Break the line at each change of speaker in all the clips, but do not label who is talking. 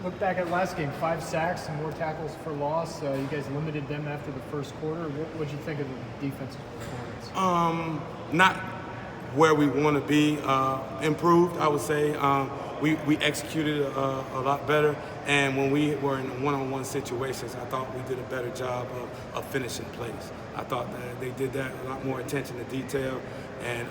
Look back at last game, 5 sacks and more tackles for loss. You guys limited them after the first quarter. What did you think of the defensive performance?
Not where we want to be, improved, I would say. We executed a lot better, and when we were in one-on-one situations, I thought we did a better job of finishing plays. I thought that they did that, a lot more attention to detail, and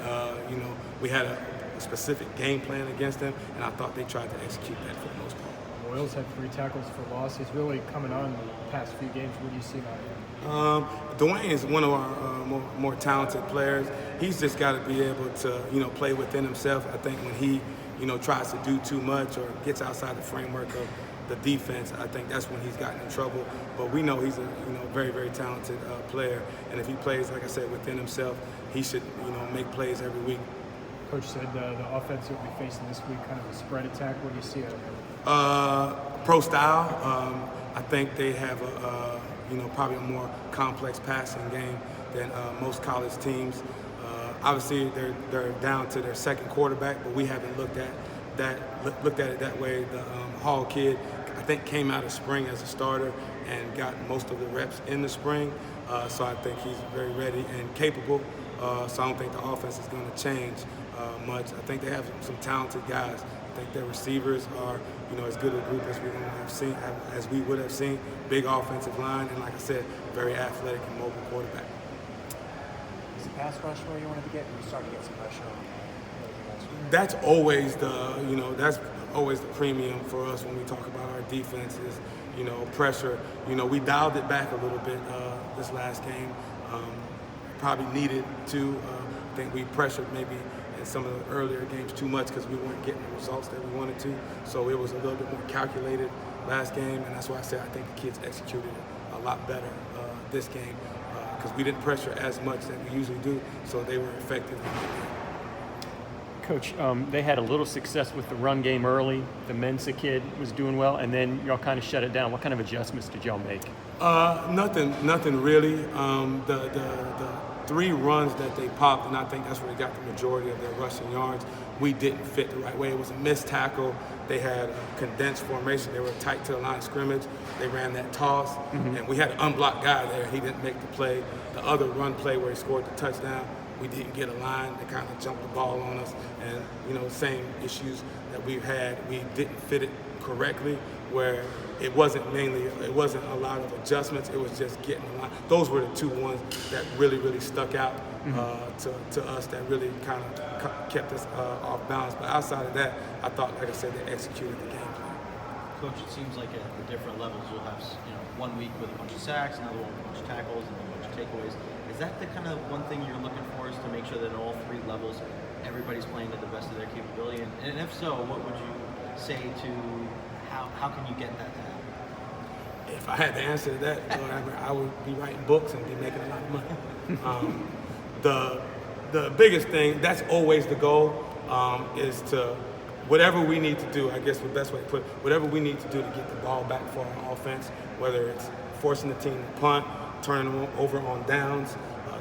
we had a specific game plan against them, and I thought they tried to execute that for the most part.
Boyles had 3 tackles for loss. He's really coming on the past few games. What do you see about him?
Dwayne is one of our more talented players. He's just got to be able to, play within himself. I think when he, tries to do too much or gets outside the framework of the defense, I think that's when he's gotten in trouble. But we know he's a, very, very talented player. And if he plays, like I said, within himself, he should, make plays every week.
Coach said the offense you'll be facing this week, kind of a spread attack. What do you see out of him?
Pro style. I think they have probably a more complex passing game than most college teams. Obviously, they're down to their second quarterback, but we haven't looked at it that way. The Hall kid, I think, came out of spring as a starter and got most of the reps in the spring. So I think he's very ready and capable. So I don't think the offense is going to change much. I think they have some talented guys. I think their receivers are, as good a group as we would have seen. Big offensive line, and like I said, very athletic and mobile quarterback.
Is the pass rush where you wanted to get? You started to get some pressure on.
That's always the premium for us when we talk about our defense is, pressure. We dialed it back a little bit this last game. Probably needed to. I think we pressured maybe in some of the earlier games too much because we weren't getting the results that we wanted to. So it was a little bit more calculated last game, and that's why I said I think the kids executed it a lot better this game because we didn't pressure as much that we usually do, so they were effective in that game.
Coach, they had a little success with the run game early. The Mensa kid was doing well, and then y'all kind of shut it down. What kind of adjustments did y'all make?
Nothing really. The 3 runs that they popped, and I think that's where they got the majority of their rushing yards. We didn't fit the right way. It was a missed tackle. They had a condensed formation. They were tight to the line of scrimmage. They ran that toss, and we had an unblocked guy there. He didn't make the play. The other run play where he scored the touchdown, we didn't get a line. They kind of jumped the ball on us, and same issues that we've had. We didn't fit it correctly, where it wasn't a lot of adjustments. It was just getting a line. Those were the 2 ones that really stuck out to us. That really kind of kept us off balance. But outside of that, I thought, like I said, they executed the game plan.
Coach, it seems like at the different levels you'll have 1 week with a bunch of sacks, another one with a bunch of tackles, and a bunch of takeaways. Is that the kind of one thing you're looking for, is to make sure that at all 3 levels everybody's playing to the best of their capability? And if so, what would you say to how can you get that to happen?
If I had the answer to that, I would be writing books and be making a lot of money. The biggest thing, that's always the goal, is to whatever we need to do, I guess the best way to put it, whatever we need to do to get the ball back for our offense, whether it's forcing the team to punt, turning them over on downs,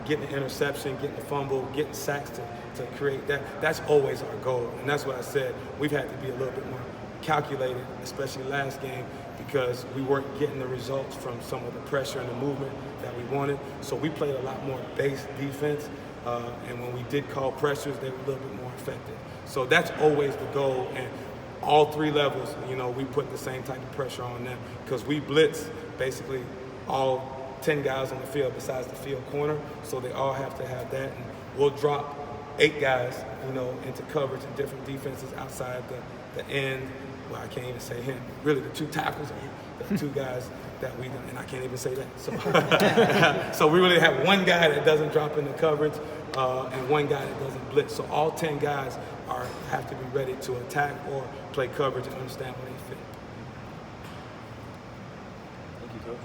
getting an interception, getting a fumble, getting sacks to create that. That's always our goal. And that's what I said. We've had to be a little bit more calculated, especially last game, because we weren't getting the results from some of the pressure and the movement that we wanted. So we played a lot more base defense, and when we did call pressures, they were a little bit more effective. So that's always the goal, and all 3 levels, we put the same type of pressure on them because we blitz basically all 10 guys on the field besides the field corner, so they all have to have that. And we'll drop 8 guys, into coverage in different defenses outside the end. Well, I can't even say him. Really, the 2 tackles are the 2 guys that we done, and I can't even say that. So, so we really have 1 guy that doesn't drop into coverage and 1 guy that doesn't blitz. So all 10 guys have to be ready to attack or play coverage and understand where they fit.
Thank you, Coach.